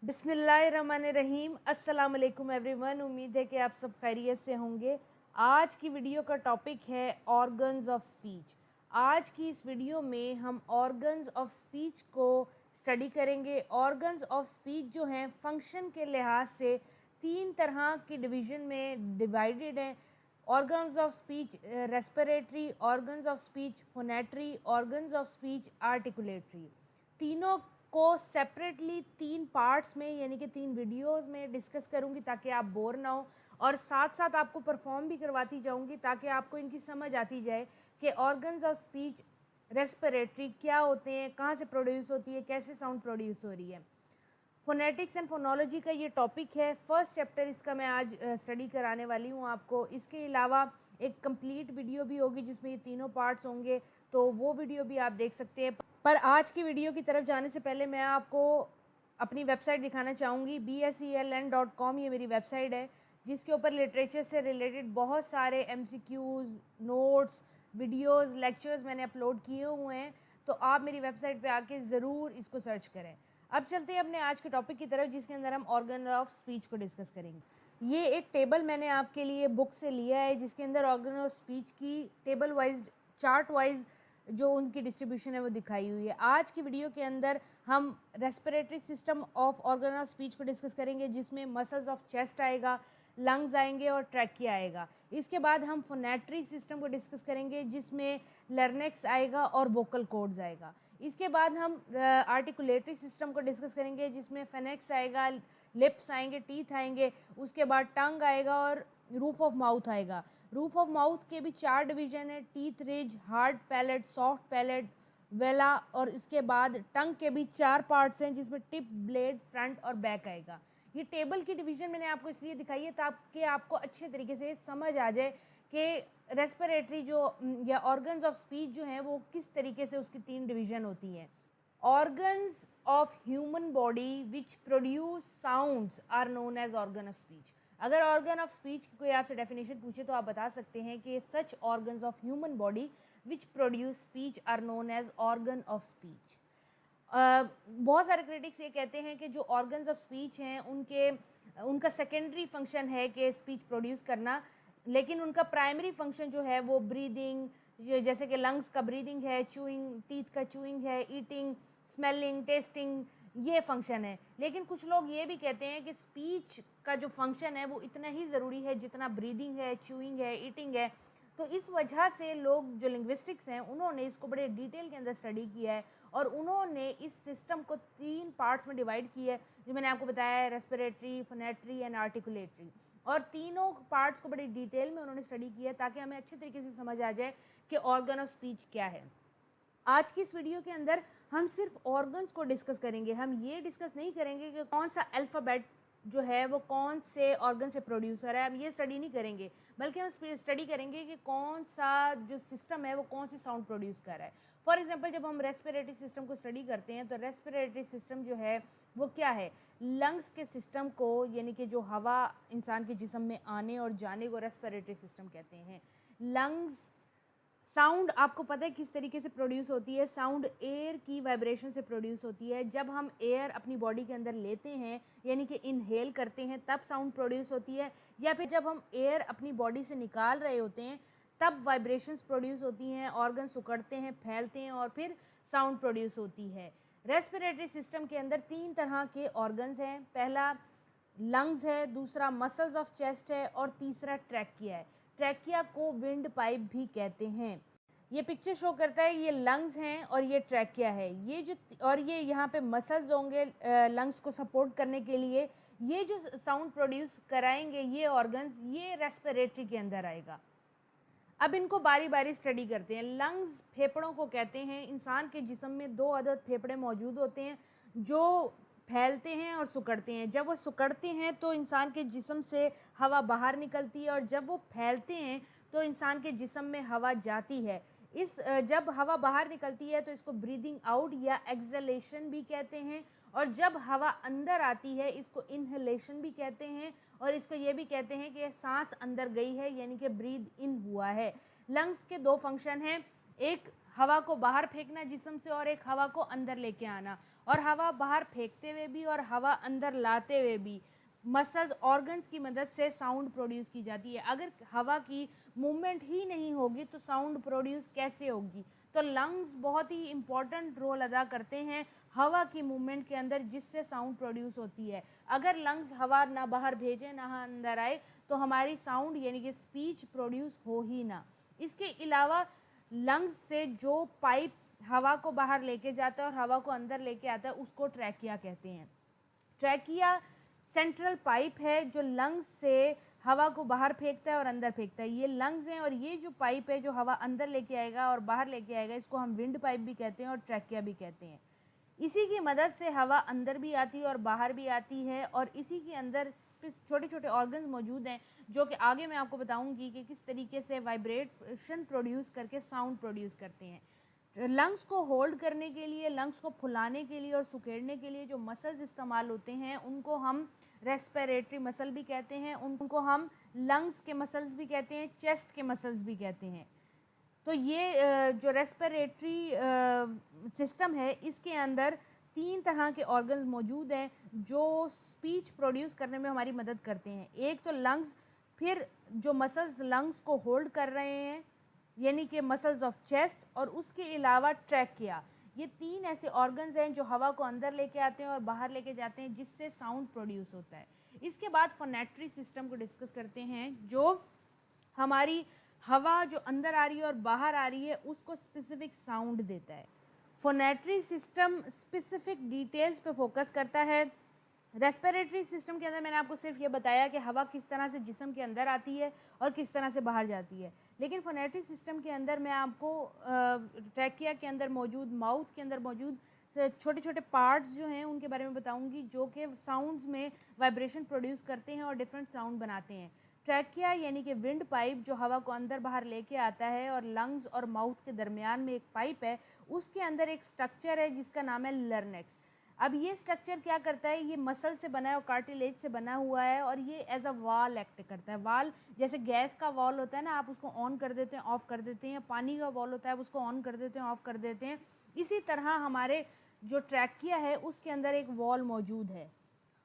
बिस्मिल्लाहिर्रहमानिर्रहीम। अस्सलाम वालेकुम एवरीवन। उम्मीद है कि आप सब खैरियत से होंगे। आज की वीडियो का टॉपिक है ऑर्गन्स ऑफ स्पीच। आज की इस वीडियो में हम ऑर्गन्स ऑफ स्पीच को स्टडी करेंगे। ऑर्गन्स ऑफ स्पीच जो हैं फंक्शन के लिहाज से तीन तरह की डिवीज़न में डिवाइडेड हैं। Organs of speech respiratory, organs of speech phonatory, organs of speech articulatory. तीनों को सेपरेटली तीन पार्ट्स में यानी कि तीन वीडियोस में डिस्कस करूंगी ताकि आप बोर ना हो, और साथ साथ आपको परफॉर्म भी करवाती जाऊंगी ताकि आपको इनकी समझ आती जाए कि ऑर्गन्स ऑफ स्पीच रेस्पिरेटरी क्या होते हैं, कहाँ से प्रोड्यूस होती है, कैसे साउंड प्रोड्यूस हो रही है। फोनेटिक्स एंड फोनोलॉजी का ये टॉपिक है। फर्स्ट चैप्टर इसका मैं आज स्टडी कराने वाली हूँ आपको। इसके अलावा एक कंप्लीट वीडियो भी होगी जिसमें ये तीनों पार्ट्स होंगे, तो वो वीडियो भी आप देख सकते हैं। पर आज की वीडियो की तरफ जाने से पहले मैं आपको अपनी वेबसाइट दिखाना चाहूँगी। BSELN.com ये मेरी वेबसाइट है जिसके ऊपर लिटरेचर से रिलेटेड बहुत सारे MCQs, नोट्स, वीडियोस, लेक्चर्स मैंने अपलोड किए हुए हैं, तो आप मेरी वेबसाइट पे आके ज़रूर इसको सर्च करें। अब चलते हैं अपने आज के टॉपिक की तरफ जिसके अंदर हम ऑर्गन ऑफ स्पीच को डिस्कस करेंगे। ये एक टेबल मैंने आपके लिए बुक से लिया है जिसके अंदर ऑर्गन ऑफ स्पीच की टेबल वाइज, चार्ट वाइज जो उनकी डिस्ट्रीब्यूशन है वो दिखाई हुई है। आज की वीडियो के अंदर हम respiratory system of organ of speech को डिस्कस करेंगे जिसमें मसल्स ऑफ चेस्ट आएगा, लंग्स आएंगे और ट्रैकिया आएगा। इसके बाद हम फोनेटरी सिस्टम को डिस्कस करेंगे जिसमें लर्नेक्स आएगा और वोकल कॉर्ड्स आएगा। इसके बाद हम आर्टिकुलेटरी सिस्टम को डिस्कस करेंगे जिसमें फेनेक्स आएगा, लिप्स आएंगे, टीथ आएंगे, उसके बाद टंग आएगा और रूफ ऑफ माउथ आएगा। रूफ ऑफ माउथ के भी चार डिवीजन है, teeth ridge, hard palate, soft palette, वेला, और इसके बाद टंग के भी चार पार्ट्स हैं जिसमें टिप, ब्लेड, फ्रंट और बैक आएगा। ये टेबल की डिवीजन मैंने आपको इसलिए दिखाई है ताकि आपको अच्छे तरीके से समझ आ जाए कि रेस्पिरेटरी जो या ऑर्गन्स ऑफ स्पीच जो हैं वो किस तरीके से उसकी तीन डिवीजन होती हैं। Organs of human body which produce sounds are known as organ of speech. अगर ऑर्गन ऑफ स्पीच की कोई आपसे डेफिनेशन पूछे तो आप बता सकते हैं कि such organs of human body which produce speech are known as organ of speech. बहुत सारे क्रिटिक्स ये कहते हैं कि जो ऑर्गन्स ऑफ स्पीच हैं उनका सेकेंडरी फंक्शन है कि स्पीच प्रोड्यूस करना, लेकिन उनका प्राइमरी फंक्शन जो है वो ब्रीदिंग, जैसे कि लंग्स का ब्रीदिंग है, चूइंग, टीथ का चूइंग है, ईटिंग, स्मेलिंग, टेस्टिंग, ये फंक्शन है। लेकिन कुछ लोग ये भी कहते हैं कि स्पीच का जो फंक्शन है वो इतना ही ज़रूरी है जितना ब्रीदिंग है, चूइंग है, ईटिंग है। तो इस वजह से लोग जो लिंग्विस्टिक्स हैं उन्होंने इसको बड़े डिटेल के अंदर स्टडी किया है और उन्होंने इस सिस्टम को तीन पार्ट्स में डिवाइड किया है जो मैंने आपको बताया है, रेस्पिरेटरी, फोनेटरी एंड आर्टिकुलेटरी। और तीनों पार्ट्स को बड़ी डिटेल में उन्होंने स्टडी किया ताकि हमें अच्छे तरीके से समझ आ जाए कि ऑर्गन ऑफ स्पीच क्या है। आज की इस वीडियो के अंदर हम सिर्फ ऑर्गन्स को डिस्कस करेंगे। हम ये डिस्कस नहीं करेंगे कि कौन सा अल्फ़ाबेट जो है वो कौन से ऑर्गन से प्रोड्यूसर है, हम ये स्टडी नहीं करेंगे, बल्कि हम स्टडी करेंगे कि कौन सा जो सिस्टम है वो कौन सी साउंड प्रोड्यूस कर रहा है। फॉर एग्जांपल जब हम रेस्पिरेटरी सिस्टम को स्टडी करते हैं तो रेस्पिरेटरी सिस्टम जो है वो क्या है, लंग्स के सिस्टम को, यानी कि जो हवा इंसान के जिस्म में आने और जाने को रेस्पिरेटरी सिस्टम कहते हैं। लंग्स, साउंड आपको पता है किस तरीके से प्रोड्यूस होती है, साउंड एयर की वाइब्रेशन से प्रोड्यूस होती है। जब हम एयर अपनी बॉडी के अंदर लेते हैं यानी कि इनहेल करते हैं तब साउंड प्रोड्यूस होती है, या फिर जब हम एयर अपनी बॉडी से निकाल रहे होते हैं तब वाइब्रेशंस प्रोड्यूस होती हैं, ऑर्गन सिकुड़ते हैं, फैलते हैं और फिर साउंड प्रोड्यूस होती है। रेस्पिरेटरी सिस्टम के अंदर तीन तरह के ऑर्गन्स हैं। पहला लंग्स है, दूसरा मसल्स ऑफ चेस्ट है और तीसरा ट्रैकिया है। ट्रैकिया को विंड पाइप भी कहते हैं। ये पिक्चर शो करता है ये लंग्स हैं और ये ट्रैकिया है। ये जो और ये यहाँ पे मसल्स होंगे लंग्स को सपोर्ट करने के लिए। ये जो साउंड प्रोड्यूस कराएंगे ये ऑर्गन्स, ये रेस्पिरेटरी के अंदर आएगा। अब इनको बारी बारी स्टडी करते हैं। लंग्स फेफड़ों को कहते हैं। इंसान के जिस्म में दो अदद फेफड़े मौजूद होते हैं जो फैलते हैं और सिकुड़ते हैं। जब वो सिकुड़ते हैं तो इंसान के जिस्म से हवा बाहर निकलती है और जब वो फैलते हैं तो इंसान के जिस्म में हवा जाती है। जब हवा बाहर निकलती है तो इसको ब्रीदिंग आउट या एक्सलेशन भी कहते हैं, और जब हवा अंदर आती है इसको इनहेलेशन भी कहते हैं, और इसको ये भी कहते हैं कि सांस अंदर गई है यानी कि ब्रीद इन हुआ है। लंग्स के दो फंक्शन हैं, एक हवा को बाहर फेंकना जिस्म से और एक हवा को अंदर लेके आना, और हवा बाहर फेंकते हुए भी और हवा अंदर लाते हुए भी मसल्स ऑर्गन्स की मदद से साउंड प्रोड्यूस की जाती है। अगर हवा की मूवमेंट ही नहीं होगी तो साउंड प्रोड्यूस कैसे होगी? तो लंग्स बहुत ही इम्पॉर्टेंट रोल अदा करते हैं हवा की मूवमेंट के अंदर, जिससे साउंड प्रोड्यूस होती है। अगर लंग्स हवा ना बाहर भेजे ना अंदर आए तो हमारी साउंड यानी कि स्पीच प्रोड्यूस हो ही ना। इसके अलावा लंग्स से जो पाइप हवा को बाहर लेके जाता है और हवा को अंदर लेके आता है उसको ट्रैकिया कहते हैं। ट्रैकिया सेंट्रल पाइप है जो लंग्स से हवा को बाहर फेंकता है और अंदर फेंकता है। ये लंग्स हैं, और ये जो पाइप है जो हवा अंदर लेके आएगा और बाहर लेके आएगा, इसको हम विंड पाइप भी कहते हैं और ट्रैकिया भी कहते हैं। इसी की मदद से हवा अंदर भी आती है और बाहर भी आती है, और इसी के अंदर छोटे छोटे ऑर्गन्स मौजूद हैं जो कि आगे मैं आपको बताऊंगी कि किस तरीके से वाइब्रेशन प्रोड्यूस करके साउंड प्रोड्यूस करते हैं। लंग्स को होल्ड करने के लिए, लंग्स को फुलाने के लिए और सुखेड़ने के लिए जो मसल्स इस्तेमाल होते हैं उनको हम रेस्पिरेटरी मसल भी कहते हैं, उनको हम लंग्स के मसल्स भी कहते हैं, चेस्ट के मसल्स भी कहते हैं। तो ये जो रेस्पिरेटरी सिस्टम है इसके अंदर 3 तरह के ऑर्गन्स मौजूद हैं जो स्पीच प्रोड्यूस करने में हमारी मदद करते हैं। एक तो लंग्स, फिर जो मसल्स लंग्स को होल्ड कर रहे हैं यानी कि मसल्स ऑफ चेस्ट, और उसके अलावा ट्रैकिया। ये 3 ऐसे ऑर्गन्स हैं जो हवा को अंदर लेके आते हैं और बाहर लेके जाते हैं, जिससे साउंड प्रोड्यूस होता है। इसके बाद फोनेटरी सिस्टम को डिस्कस करते हैं, जो हमारी हवा जो अंदर आ रही है और बाहर आ रही है उसको स्पेसिफिक साउंड देता है। फोनेटरी सिस्टम स्पेसिफिक डिटेल्स पे फोकस करता है। रेस्पिरेटरी सिस्टम के अंदर मैंने आपको सिर्फ ये बताया कि हवा किस तरह से जिस्म के अंदर आती है और किस तरह से बाहर जाती है, लेकिन फोनेटरी सिस्टम के अंदर मैं आपको ट्रैकिया के अंदर मौजूद, माउथ के अंदर मौजूद छोटे छोटे पार्ट्स जो हैं उनके बारे में बताऊंगी, जो कि साउंड्स में वाइब्रेशन प्रोड्यूस करते हैं और डिफरेंट साउंड बनाते हैं। ट्रैकिया यानी कि विंड पाइप जो हवा को अंदर बाहर लेके आता है, और लंग्स और माउथ के दरमियान में एक पाइप है, उसके अंदर एक स्ट्रक्चर है जिसका नाम है लर्नेक्स। अब ये स्ट्रक्चर क्या करता है? ये मसल से बना है और कार्टिलेज से बना हुआ है, और ये एज अ वाल एक्ट करता है। वाल जैसे गैस का वॉल होता है ना, आप उसको ऑन कर देते हैं ऑफ कर देते हैं, पानी का वॉल होता है आप उसको ऑन कर देते हैं ऑफ कर देते हैं, इसी तरह हमारे जो ट्रैकिया है उसके अंदर एक वॉल मौजूद है।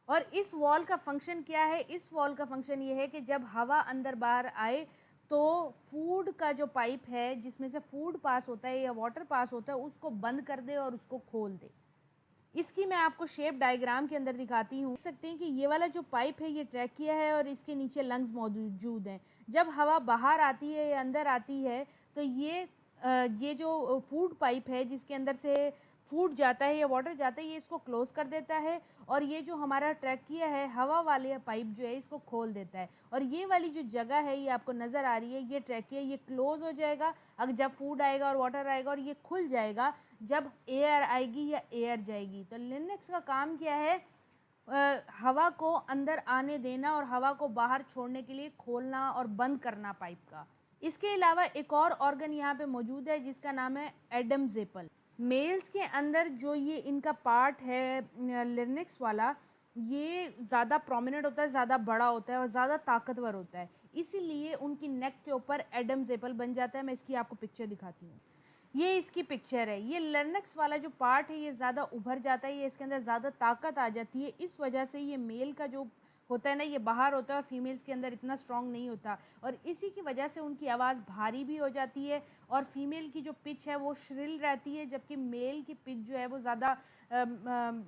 और इस वॉल का फंक्शन क्या है? इस वॉल का फंक्शन ये है कि जब हवा अंदर बाहर आए तो फूड का जो पाइप है जिसमें से फूड पास होता है या वाटर पास होता है उसको बंद कर दे और उसको खोल दे। इसकी मैं आपको शेप डायग्राम के अंदर दिखाती हूँ। देख सकते हैं कि ये वाला जो पाइप है ये ट्रैकिया है और इसके नीचे लंग्स मौजूद हैं। जब हवा बाहर आती है या अंदर आती है तो ये जो फूड पाइप है जिसके अंदर से फूड जाता है या वाटर जाता है, ये इसको क्लोज कर देता है, और ये जो हमारा ट्रैकिया है हवा वाले पाइप जो है इसको खोल देता है, और ये वाली जो जगह है ये आपको नज़र आ रही है, ये ट्रैकिया, ये क्लोज हो जाएगा अगर जब फूड आएगा और वाटर आएगा, और ये खुल जाएगा जब एयर आएगी या एयर जाएगी। तो लिनक्स का काम क्या है? हवा को अंदर आने देना और हवा को बाहर छोड़ने के लिए खोलना और बंद करना पाइप का। इसके अलावा एक और ऑर्गन यहाँ पे मौजूद है जिसका नाम है एडम जेपल। मेल्स के अंदर जो ये इनका पार्ट है लिनक्स वाला, ये ज़्यादा प्रोमिनेंट होता है, ज़्यादा बड़ा होता है और ज़्यादा ताकतवर होता है, इसीलिए उनकी नेक के ऊपर एडम जेपल बन जाता है। मैं इसकी आपको पिक्चर दिखाती हूँ। ये इसकी पिक्चर है। ये लिनक्स वाला जो पार्ट है ये ज़्यादा उभर जाता है, ये इसके अंदर ज़्यादा ताकत आ जाती है, इस वजह से ये मेल का जो होता है ना ये बाहर होता है और फीमेल्स के अंदर इतना स्ट्रॉन्ग नहीं होता, और इसी की वजह से उनकी आवाज़ भारी भी हो जाती है और फीमेल की जो पिच है वो श्रिल रहती है, जबकि मेल की पिच जो है वो ज़्यादा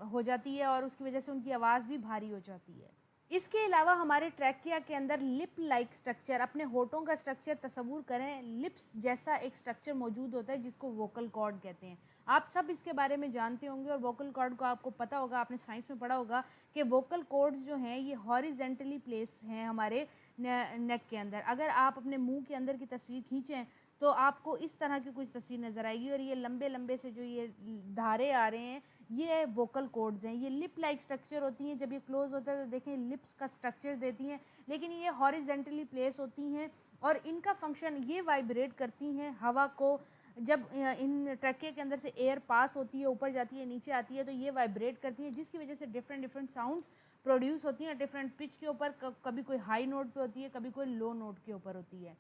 हो जाती है और उसकी वजह से उनकी आवाज़ भी भारी हो जाती है। इसके अलावा हमारे ट्रैकिया के अंदर लिप लाइक स्ट्रक्चर, अपने होठों का स्ट्रक्चर तस्वूर करें, लिप्स जैसा एक स्ट्रक्चर मौजूद होता है जिसको वोकल कॉर्ड कहते हैं। आप सब इसके बारे में जानते होंगे और वोकल कॉर्ड को आपको पता होगा, आपने साइंस में पढ़ा होगा कि वोकल कॉर्ड्स जो हैं ये हॉरिजेंटली प्लेस हैं हमारे नेक के अंदर। अगर आप अपने मुंह के अंदर की तस्वीर खींचें तो आपको इस तरह की कुछ तस्वीर नज़र आएगी, और ये लंबे लंबे से जो ये धारे आ रहे हैं ये वोकल कॉर्ड्स हैं। ये लिप लाइक स्ट्रक्चर होती हैं, जब ये क्लोज होता है तो देखें लिप्स का स्ट्रक्चर देती हैं, लेकिन ये हॉरिजेंटली प्लेस होती हैं और इनका फंक्शन ये वाइब्रेट करती हैं हवा को। जब इन ट्रैकिया के अंदर से एयर पास होती है, ऊपर जाती है नीचे आती है, तो ये वाइब्रेट करती है जिसकी वजह से डिफरेंट डिफरेंट साउंड्स प्रोड्यूस होती हैं डिफरेंट पिच के ऊपर। कभी कोई हाई नोट पे होती है, कभी कोई लो नोट के ऊपर होती है।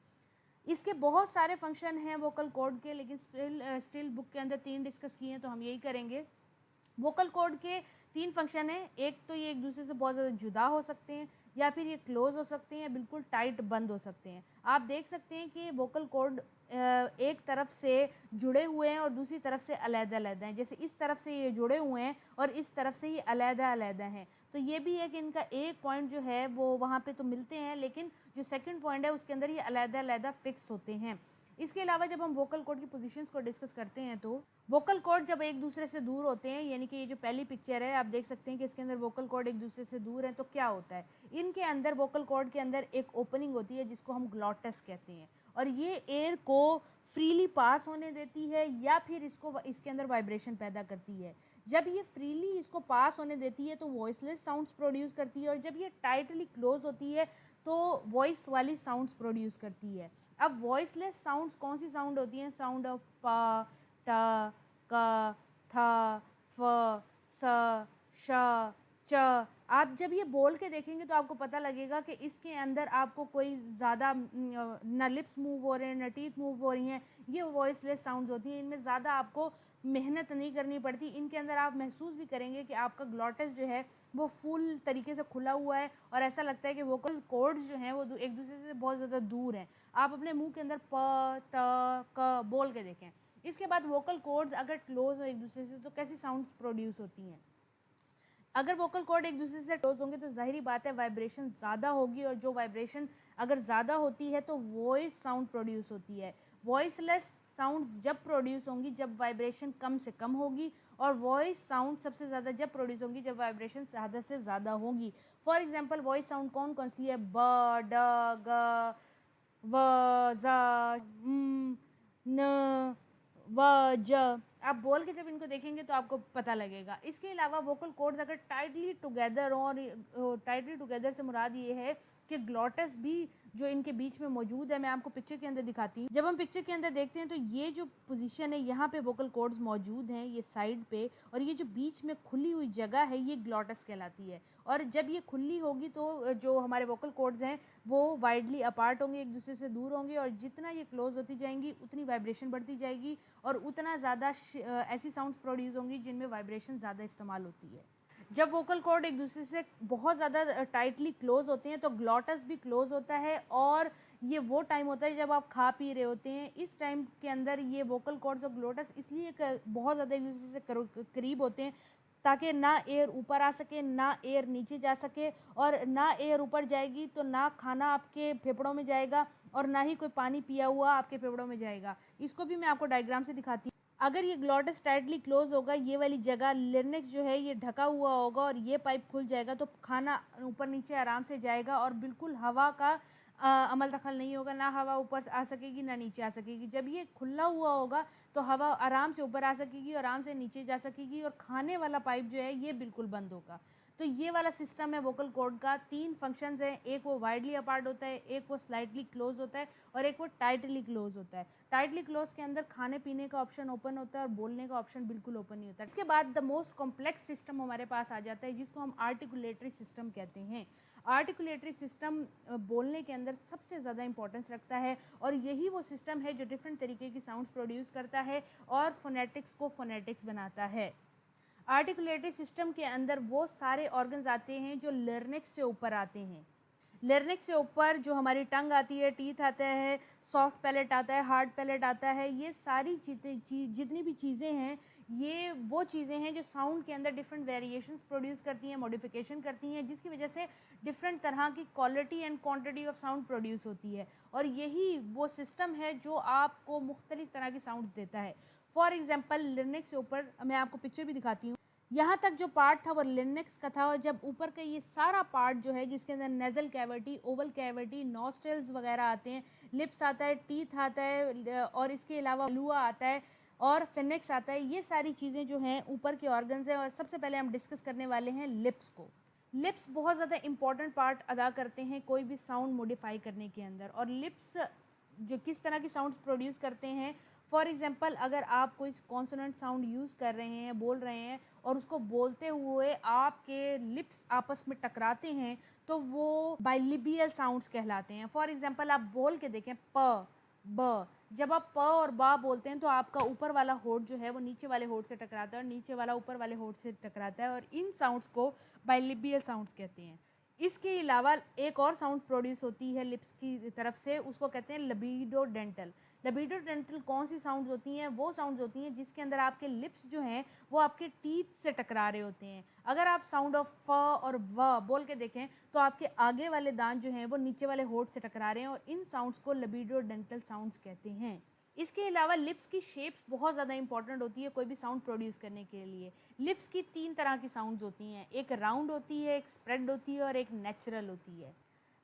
इसके बहुत सारे फंक्शन हैं वोकल कॉर्ड के, लेकिन स्टिल बुक के अंदर 3 डिस्कस किए हैं तो हम यही करेंगे। वोकल कॉर्ड के 3 फंक्शन हैं। एक तो ये एक दूसरे से बहुत ज़्यादा जुदा हो सकते हैं, या फिर ये क्लोज हो सकते हैं, या बिल्कुल टाइट बंद हो सकते हैं। आप देख सकते हैं कि वोकल कॉर्ड एक तरफ से जुड़े हुए हैं और दूसरी तरफ से अलग-अलग हैं। जैसे इस तरफ से ये जुड़े हुए हैं और इस तरफ से ये अलग-अलग हैं। तो ये भी है कि इनका एक पॉइंट जो है वो वहाँ पे तो मिलते हैं, लेकिन जो सेकंड पॉइंट है उसके अंदर ये अलग-अलग फिक्स होते हैं। इसके अलावा जब हम वोकल कॉर्ड की पोजीशंस को डिस्कस करते हैं तो वोकल कॉर्ड जब एक दूसरे से दूर होते हैं, यानी कि ये जो पहली पिक्चर है आप देख सकते हैं कि इसके अंदर वोकल कॉर्ड एक दूसरे से दूर हैं, तो क्या होता है, इनके अंदर वोकल कॉर्ड के अंदर एक ओपनिंग होती है जिसको हम ग्लॉटस कहते हैं, और ये एयर को फ्रीली पास होने देती है या फिर इसके अंदर वाइब्रेशन पैदा करती है। जब ये फ्रीली इसको पास होने देती है तो वॉइसलेस साउंड्स प्रोड्यूस करती है, और जब ये टाइटली क्लोज होती है तो वॉइस वाली साउंड्स प्रोड्यूस करती है। अब वॉइसलेस साउंड्स कौन सी साउंड होती हैं? साउंड ऑफ पा, टा, का, था, फ, स, श, च। आप जब ये बोल के देखेंगे तो आपको पता लगेगा कि इसके अंदर आपको कोई ज़्यादा न लिप्स मूव हो रहे हैं, न टीथ मूव हो रही हैं। ये वॉइसलेस साउंड्स होती हैं, इनमें ज़्यादा आपको मेहनत नहीं करनी पड़ती। इनके अंदर आप महसूस भी करेंगे कि आपका ग्लॉटस जो है वो फुल तरीके से खुला हुआ है, और ऐसा लगता है कि वोकल कॉर्ड्स जो हैं वो एक दूसरे से बहुत ज़्यादा दूर हैं। आप अपने मुंह के अंदर प, ट, क बोल के देखें। इसके बाद वोकल कॉर्ड्स अगर क्लोज हो एक दूसरे से तो कैसी साउंड्स प्रोड्यूस होती हैं? अगर वोकल कॉर्ड एक दूसरे से क्लोज होंगे तो जाहिर बात है वाइब्रेशन ज़्यादा होगी, और जो वाइब्रेशन अगर ज़्यादा होती है तो वॉइस साउंड प्रोड्यूस होती है। वॉइसलेस साउंड्स जब प्रोड्यूस होंगी जब वाइब्रेशन कम से कम होगी, और वॉइस साउंड सबसे ज़्यादा जब प्रोड्यूस होंगी जब वाइब्रेशन ज़्यादा से ज़्यादा होंगी। फॉर एग्जांपल वॉइस साउंड कौन कौन सी है? ब, ड, ग, व, ज, न, व, ज। आप बोल के जब इनको देखेंगे तो आपको पता लगेगा। इसके अलावा वोकल कॉर्ड्स अगर टाइटली टुगेदर हो, और टाइटली टुगेदर से मुराद ये है कि ग्लॉटस भी जो इनके बीच में मौजूद है, मैं आपको पिक्चर के अंदर दिखाती हूँ। जब हम पिक्चर के अंदर देखते हैं तो ये जो पोजीशन है यहाँ पे वोकल कॉर्ड्स मौजूद हैं, ये साइड पे, और ये जो बीच में खुली हुई जगह है ये ग्लॉटस कहलाती है। और जब ये खुली होगी तो जो हमारे वोकल कॉर्ड्स हैं वो वाइडली अपार्ट होंगे, एक दूसरे से दूर होंगे, और जितना ये क्लोज होती जाएंगी उतनी वाइब्रेशन बढ़ती जाएगी, और उतना ज़्यादा ऐसी साउंड्स प्रोड्यूस होंगी जिनमें वाइब्रेशन ज़्यादा इस्तेमाल होती है। जब वोकल कॉर्ड एक दूसरे से बहुत ज़्यादा टाइटली क्लोज होते हैं तो ग्लॉटस भी क्लोज होता है, और ये वो टाइम होता है जब आप खा पी रहे होते हैं। इस टाइम के अंदर ये वोकल कॉर्ड्स और ग्लॉटस इसलिए बहुत ज़्यादा एक दूसरे से करीब होते हैं ताकि ना एयर ऊपर आ सके, ना एयर नीचे जा सके, और ना एयर ऊपर जाएगी तो ना खाना आपके फेफड़ों में जाएगा, और ना ही कोई पानी पिया हुआ आपके फेफड़ों में जाएगा। इसको भी मैं आपको डायग्राम से दिखाती हूँ। अगर ये ग्लॉटस टाइटली क्लोज होगा, ये वाली जगह लिरिक्स जो है ये ढका हुआ होगा, और ये पाइप खुल जाएगा तो खाना ऊपर नीचे आराम से जाएगा, और बिल्कुल हवा का अमल दखल नहीं होगा, ना हवा ऊपर आ सकेगी ना नीचे आ सकेगी। जब ये खुला हुआ होगा तो हवा आराम से ऊपर आ सकेगी और आराम से नीचे जा सकेगी, और खाने वाला पाइप जो है ये बिल्कुल बंद होगा। तो ये वाला सिस्टम है वोकल कॉर्ड का। 3 फंक्शंस हैं, एक वो वाइडली अपार्ट होता है, एक वो स्लाइटली क्लोज होता है, और एक वो टाइटली क्लोज होता है। टाइटली क्लोज के अंदर खाने पीने का ऑप्शन ओपन होता है और बोलने का ऑप्शन बिल्कुल ओपन नहीं होता। इसके बाद द मोस्ट कॉम्प्लेक्स सिस्टम हमारे पास आ जाता है जिसको हम आर्टिकुलेटरी सिस्टम कहते हैं। आर्टिकुलेटरी सिस्टम बोलने के अंदर सबसे ज़्यादा इंपॉर्टेंस रखता है, और यही वो सिस्टम है जो डिफरेंट तरीके की साउंड्स प्रोड्यूस करता है और फोनेटिक्स को फोनेटिक्स बनाता है। आर्टिकुलेटरी सिस्टम के अंदर वो सारे ऑर्गन्स आते हैं जो लर्निक्स से ऊपर आते हैं। लर्निक्स से ऊपर जो हमारी टंग आती है, टीथ आता है, सॉफ्ट पैलेट आता है, हार्ड पैलेट आता है, ये सारी जितनी भी चीज़ें हैं ये वो चीज़ें हैं जो साउंड के अंदर डिफरेंट वेरिएशंस प्रोड्यूस करती हैं, मॉडिफिकेशन करती हैं, जिसकी वजह से डिफरेंट तरह की quality and quantity of sound produce होती है। और यही वो सिस्टम है जो आपको मुख्तलिफ तरह की साउंड्स देता है। फॉर एग्जाम्पल लिरिक्स के ऊपर मैं आपको पिक्चर भी दिखाती हूँ। यहाँ तक जो पार्ट था वो लिरिक्स का था, और जब ऊपर का ये सारा पार्ट जो है जिसके अंदर nasal cavity, Oval cavity, nostrils वगैरह आते हैं, लिप्स आता है, टीथ आता है, और इसके अलावा लुआ आता है और फिनिक्स आता है, ये सारी चीज़ें जो हैं ऊपर के ऑर्गन्स हैं। और सबसे पहले हम डिस्कस करने वाले हैं लिप्स को। लिप्स बहुत ज़्यादा इंपॉर्टेंट पार्ट अदा करते हैं कोई भी साउंड मॉडिफाई करने के अंदर। और लिप्स जो किस तरह की साउंड्स प्रोड्यूस करते हैं, फॉर एग्जांपल अगर आप कोई कॉन्सोनेंट साउंड यूज़ कर रहे हैं, बोल रहे हैं, और उसको बोलते हुए आपके लिप्स आपस में टकराते हैं तो वो बाइलिबियल साउंड्स कहलाते हैं। फॉर एग्जांपल आप बोल के देखें प, ब। जब आप प और बा बोलते हैं तो आपका ऊपर वाला होठ जो है वो नीचे वाले होठ से टकराता है और नीचे वाला ऊपर वाले होठ से टकराता है, और इन साउंड्स को बाइलिबियल साउंड्स कहते हैं। इसके अलावा एक और साउंड प्रोड्यूस होती है लिप्स की तरफ से, उसको कहते हैं लबीडो डेंटल। लबीडो डेंटल कौन सी साउंड्स होती हैं? वो साउंड्स होती हैं जिसके अंदर आपके लिप्स जो हैं वो आपके टीथ से टकरा रहे होते हैं। अगर आप साउंड ऑफ फ और व बोल के देखें तो आपके आगे वाले दांत जो हैं वो नीचे वाले होठ से टकरा रहे हैं, और इन साउंड्स को लबीडो डेंटल साउंड्स कहते हैं। इसके अलावा लिप्स की शेप्स बहुत ज़्यादा इंपॉर्टेंट होती है कोई भी साउंड प्रोड्यूस करने के लिए। लिप्स की 3 तरह की साउंड्स होती हैं, एक राउंड होती है, एक स्प्रेड होती है और एक नेचुरल होती है।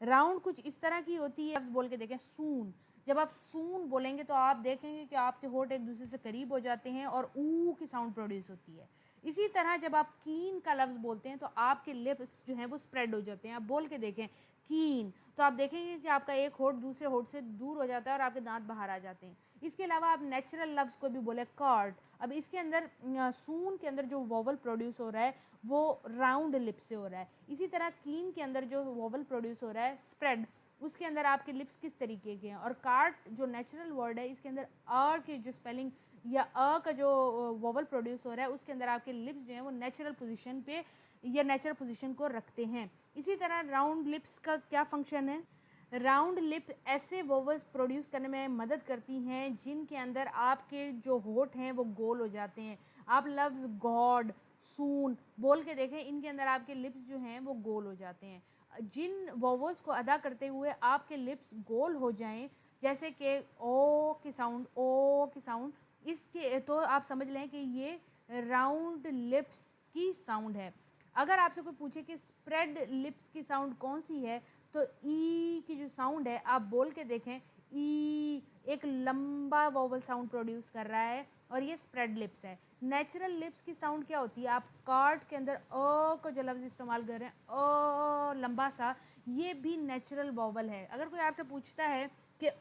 राउंड कुछ इस तरह की होती है, लफ्ज़ बोल के देखें सून। जब आप सून बोलेंगे तो आप देखेंगे कि आपके होठ एक दूसरे से करीब हो जाते हैं और ऊ की साउंड प्रोड्यूस होती है। इसी तरह जब आप कीन का लफ्ज़ बोलते हैं तो आपके लिप्स जो हैं वो स्प्रेड हो जाते हैं। आप बोल के देखें कीन, तो आप देखेंगे कि आपका एक होठ दूसरे होठ से दूर हो जाता है और आपके दांत बाहर आ जाते हैं। इसके अलावा आप नेचुरल लफ्ज़ को भी बोले कार्ड। अब इसके अंदर सून के अंदर जो वोवल प्रोड्यूस हो रहा है वो राउंड लिप्स से हो रहा है। इसी तरह कीन के अंदर जो वोवल प्रोड्यूस हो रहा है स्प्रेड, उसके अंदर आपके लिप्स किस तरीके के हैं। और कार्ड जो नेचुरल वर्ड है इसके अंदर आर के जो स्पेलिंग या अ का जो वोवल प्रोड्यूस हो रहा है उसके अंदर आपके लिप्स जो हैं वो नेचुरल पोजीशन पे या नेचुरल पोजीशन को रखते हैं। इसी तरह राउंड लिप्स का क्या फंक्शन है? राउंड लिप ऐसे वोवल्स प्रोड्यूस करने में मदद करती हैं जिनके अंदर आपके जो होठ हैं वो गोल हो जाते हैं। आप लफ्ज़ गॉड, सून बोल के देखें, इनके अंदर आपके लिप्स जो हैं वो गोल हो जाते हैं। जिन वोवल्स को अदा करते हुए आपके लिप्स गोल हो जाएं, जैसे कि ओ की साउंड, ओ की साउंड, इसके तो आप समझ लें कि ये राउंड लिप्स की साउंड है। अगर आपसे कोई पूछे कि स्प्रेड लिप्स की साउंड कौन सी है, तो ई की जो साउंड है आप बोल के देखें, ई एक लंबा वोवल साउंड प्रोड्यूस कर रहा है और ये स्प्रेड लिप्स है। नेचुरल लिप्स की साउंड क्या होती है? आप कार्ड के अंदर अ को जो लफ्ज़ इस्तेमाल कर रहे हैं, अ लंबा सा, ये भी नेचुरल वोवल है। अगर कोई आपसे पूछता है कि अ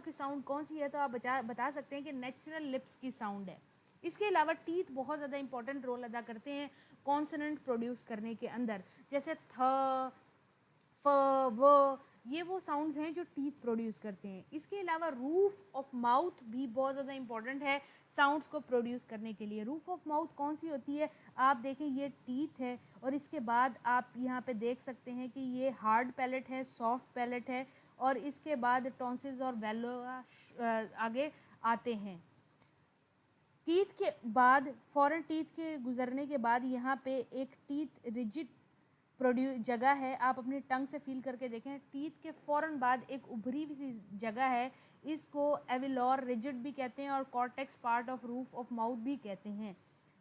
की साउंड कौन सी है तो आप बता सकते हैं कि नेचुरल लिप्स की साउंड है। इसके अलावा टीथ बहुत ज़्यादा इंपॉर्टेंट रोल अदा करते हैं कॉन्सोनेंट प्रोड्यूस करने के अंदर, जैसे थ, फ, व, ये वो साउंड्स हैं जो टीथ प्रोड्यूस करते हैं। इसके अलावा रूफ ऑफ माउथ भी बहुत ज़्यादा इंपॉर्टेंट है साउंड्स को प्रोड्यूस करने के लिए। रूफ ऑफ माउथ कौन सी होती है? आप देखें ये टीथ है और इसके बाद आप यहाँ पे देख सकते हैं कि ये हार्ड पैलेट है, सॉफ्ट पैलेट है, और इसके बाद टॉन्सिल्स और वेलोआ आगे आते हैं। टीथ के बाद, फॉरन टीथ के गुजरने के बाद यहाँ पे एक टीथ रिजिड जगह है। आप अपनी टंग से फील करके देखें, टीथ के फ़ौरन बाद एक उभरी हुई सी जगह है, इसको एविलोर रिजिड भी कहते हैं और cortex part of roof of mouth भी कहते हैं।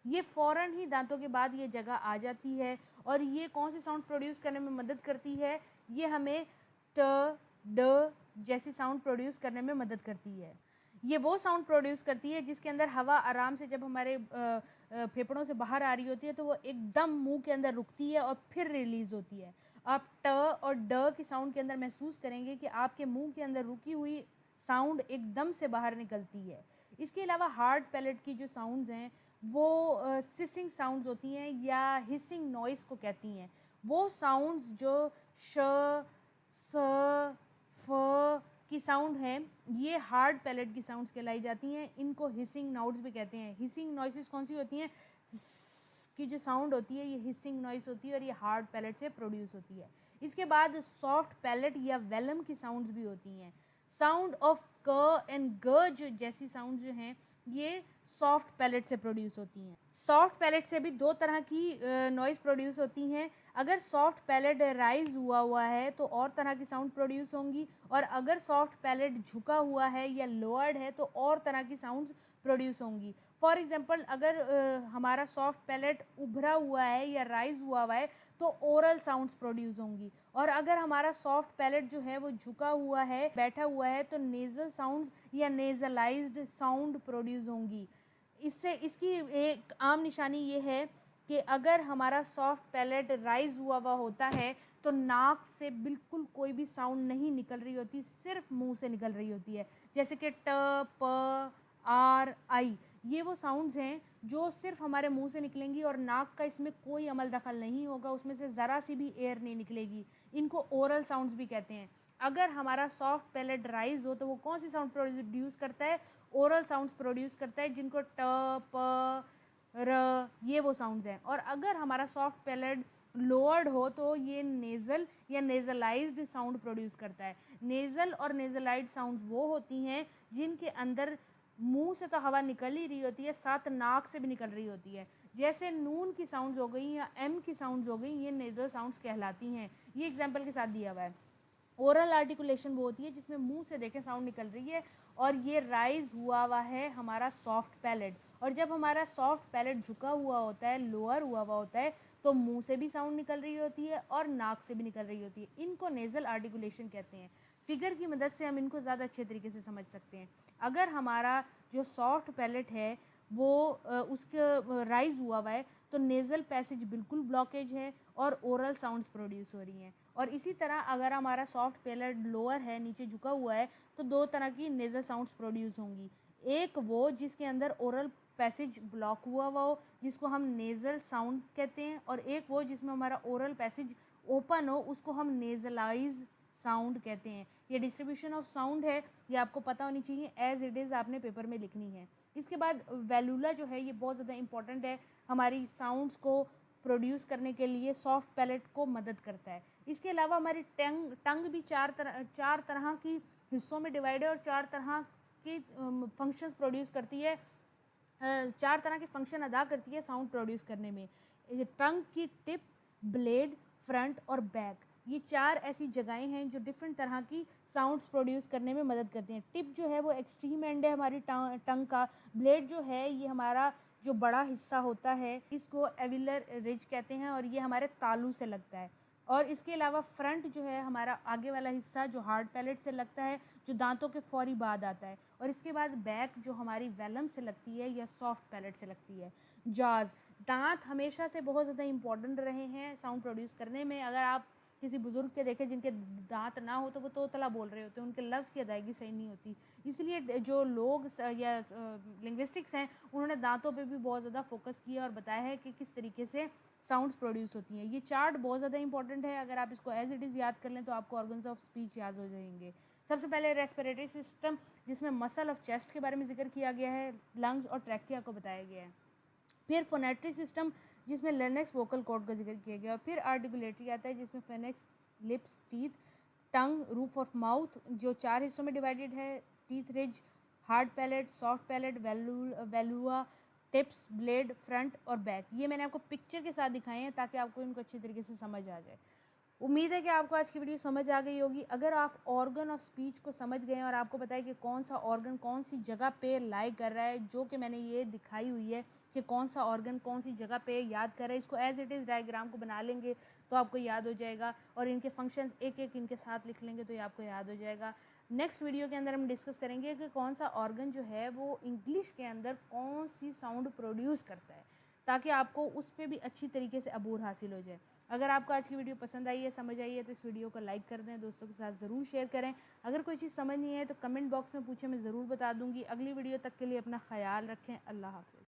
ये फ़ौरन ही दांतों के बाद ये जगह आ जाती है और ये कौन सी साउंड प्रोड्यूस करने में मदद करती है? ये हमें ट, ड जैसी साउंड प्रोड्यूस करने में मदद करती है। ये वो साउंड प्रोड्यूस करती है जिसके अंदर हवा आराम से जब हमारे फेफड़ों से बाहर आ रही होती है तो वो एकदम मुंह के अंदर रुकती है और फिर रिलीज़ होती है। आप ट और ड की साउंड के अंदर महसूस करेंगे कि आपके मुंह के अंदर रुकी हुई साउंड एकदम से बाहर निकलती है। इसके अलावा हार्ड पैलेट की जो साउंड्स हैं वो सिसिंग साउंड्स होती हैं या हिसिंग नॉइस को कहती हैं। वो साउंड्स जो श, स, फ की साउंड है, ये हार्ड पैलेट की साउंड्स कहलाई जाती हैं। इनको हिसिंग नाउड्स भी कहते हैं। हिसिंग नॉइसेस कौन सी होती हैं? की जो साउंड होती है ये हिसिंग नॉइस होती है और ये हार्ड पैलेट से प्रोड्यूस होती है। इसके बाद सॉफ्ट पैलेट या वेलम की साउंड्स भी होती हैं। साउंड ऑफ क एंड ग जो जैसी साउंड जो हैं ये सॉफ्ट पैलेट से प्रोड्यूस होती हैं। सॉफ्ट पैलेट से भी 2 तरह की नॉइज़ प्रोड्यूस होती हैं। अगर सॉफ्ट पैलेट राइज हुआ है तो और तरह की साउंड प्रोड्यूस होंगी, और अगर सॉफ्ट पैलेट झुका हुआ है या लोअर्ड है तो और तरह की साउंड्स प्रोड्यूस होंगी। फॉर एग्जांपल, अगर हमारा सॉफ्ट पैलेट उभरा हुआ है या राइज हुआ है तो ओरल साउंड्स प्रोड्यूस होंगी, और अगर हमारा सॉफ्ट पैलेट जो है वो झुका हुआ है, बैठा हुआ है, तो नेज़ल साउंड्स या नेज़लाइज्ड साउंड प्रोड्यूस होंगी। इससे इसकी एक आम निशानी ये है कि अगर हमारा सॉफ्ट पैलेट राइज हुआ होता है तो नाक से बिल्कुल कोई भी साउंड नहीं निकल रही होती, सिर्फ मुंह से निकल रही होती है। जैसे कि ट, प, आर, आई, ये वो साउंड्स हैं जो सिर्फ हमारे मुंह से निकलेंगी और नाक का इसमें कोई अमल दखल नहीं होगा, उसमें से ज़रा सी भी एयर नहीं निकलेगी। इनको ओरल साउंड्स भी कहते हैं। अगर हमारा सॉफ्ट पैलेट राइज हो तो वो कौन सी साउंड प्रोड्यूस करता है, ओरल साउंड्स प्रोड्यूस करता है, जिनको ट, प, र, ये वो साउंड्स हैं। और अगर हमारा सॉफ्ट पैलेट लोअर्ड हो तो ये नेज़ल या नेज़लाइज्ड साउंड प्रोड्यूस करता है। नेज़ल और नेज़लाइज्ड साउंड्स वो होती हैं जिनके अंदर मुंह से तो हवा निकल ही रही होती है, साथ नाक से भी निकल रही होती है। जैसे नून की साउंड्स हो गई या एम की साउंड्स हो गई, ये नेज़ल साउंड्स कहलाती हैं। ये एग्जाम्पल के साथ दिया हुआ है। ओरल आर्टिकुलेशन वो होती है जिसमें मुंह से देखें साउंड निकल रही है और ये राइज हुआ है हमारा सॉफ्ट पैलेट। और जब हमारा सॉफ्ट पैलेट झुका हुआ होता है, लोअर हुआ होता है, तो मुंह से भी साउंड निकल रही होती है और नाक से भी निकल रही होती है। इनको नेज़ल आर्टिकुलेशन कहते हैं। फिगर की मदद से हम इनको ज़्यादा अच्छे तरीके से समझ सकते हैं। अगर हमारा जो सॉफ्ट पैलेट है वो उसके राइज हुआ है तो नेज़ल पैसेज बिल्कुल ब्लॉकेज है और ओरल साउंड्स प्रोड्यूस हो रही हैं। और इसी तरह अगर हमारा सॉफ्ट पैलेट लोअर है, नीचे झुका हुआ है, तो दो तरह की नेज़ल साउंड्स प्रोड्यूस होंगी। एक वो जिसके अंदर ओरल पैसेज ब्लॉक हुआ हो, जिसको हम नेज़ल साउंड कहते हैं, और एक वो जिसमें हमारा ओरल पैसेज ओपन हो, उसको हम नेज़लाइज साउंड कहते हैं। ये डिस्ट्रीब्यूशन ऑफ साउंड है, ये आपको पता होनी चाहिए, एज इट इज़ आपने पेपर में लिखनी है। इसके बाद वेलुला जो है ये बहुत ज़्यादा इंपॉर्टेंट है, हमारी साउंड्स को प्रोड्यूस करने के लिए सॉफ्ट पैलेट को मदद करता है। इसके अलावा हमारी टंग भी चार तरह की हिस्सों में डिवाइड है और चार तरह की फंक्शंस प्रोड्यूस करती है, चार तरह के फंक्शन अदा करती है साउंड प्रोड्यूस करने में। टंग की टिप, ब्लेड, फ्रंट और बैक, ये चार ऐसी जगहें हैं जो डिफरेंट तरह की साउंड्स प्रोड्यूस करने में मदद करती हैं। टिप जो है वो एक्सट्रीम एंड है हमारी टंग का। ब्लेड जो है ये हमारा जो बड़ा हिस्सा होता है, इसको एविलर रिज कहते हैं और ये हमारे तालू से लगता है। और इसके अलावा फ्रंट जो है हमारा आगे वाला हिस्सा जो हार्ड पैलेट से लगता है, जो दांतों के फौरी बाद आता है। और इसके बाद बैक जो हमारी वेलम से लगती है या सॉफ्ट पैलेट से लगती है। जाज, दांत हमेशा से बहुत ज़्यादा इंपॉर्टेंट रहे हैं साउंड प्रोड्यूस करने में। अगर आप किसी बुज़ुर्ग के देखें जिनके दांत ना हो तो वो तोतला बोल रहे होते हैं, उनके लफ्ज़ की अदायगी सही नहीं होती। इसलिए जो लोग या लिंग्विस्टिक्स हैं उन्होंने दांतों पे भी बहुत ज़्यादा फोकस किया और बताया है कि किस तरीके से साउंड्स प्रोड्यूस होती हैं। ये चार्ट बहुत ज़्यादा इंपॉर्टेंट है, अगर आप इसको एज इट इज़ याद कर लें तो आपको ऑर्गन्स ऑफ स्पीच याद हो जाएंगे। सबसे पहले रेस्पिरेटरी सिस्टम, जिसमें मसल ऑफ चेस्ट के बारे में जिक्र किया गया है, लंग्स और ट्रैकिया को बताया गया है। फिर फोनेटरी सिस्टम जिसमें लर्नेक्स वोकल कॉर्ड का जिक्र किया गया। फिर आर्टिकुलेटरी आता है जिसमें pharynx, lips, teeth, tongue, roof of mouth जो चार हिस्सों में डिवाइडेड है, teeth ridge, hard palate, soft palate, uvula, tips, blade, front और बैक। ये मैंने आपको पिक्चर के साथ दिखाए हैं ताकि आपको इनको अच्छी तरीके से समझ आ जाए। उम्मीद है कि आपको आज की वीडियो समझ आ गई होगी। अगर आप ऑर्गन ऑफ स्पीच को समझ गए हैं और आपको पता है कि कौन सा ऑर्गन कौन सी जगह पे लाई कर रहा है, जो कि मैंने ये दिखाई हुई है कि कौन सा ऑर्गन कौन सी जगह पे याद कर रहा है, इसको एज इट इज़ डायग्राम को बना लेंगे तो आपको याद हो जाएगा। और इनके फंक्शंस एक एक इनके साथ लिख लेंगे तो ये आपको याद हो जाएगा। नेक्स्ट वीडियो के अंदर हम डिस्कस करेंगे कि कौन सा ऑर्गन जो है वो इंग्लिश के अंदर कौन सी साउंड प्रोड्यूस करता है, ताकि आपको उस पर भी अच्छी तरीके से अबूर हासिल हो जाए। अगर आपको आज की वीडियो पसंद आई है, समझ आई है, तो इस वीडियो को लाइक कर दें, दोस्तों के साथ ज़रूर शेयर करें। अगर कोई चीज़ समझ नहीं है तो कमेंट बॉक्स में पूछें, मैं ज़रूर बता दूंगी। अगली वीडियो तक के लिए अपना ख्याल रखें। अल्लाह हाफ़िज़।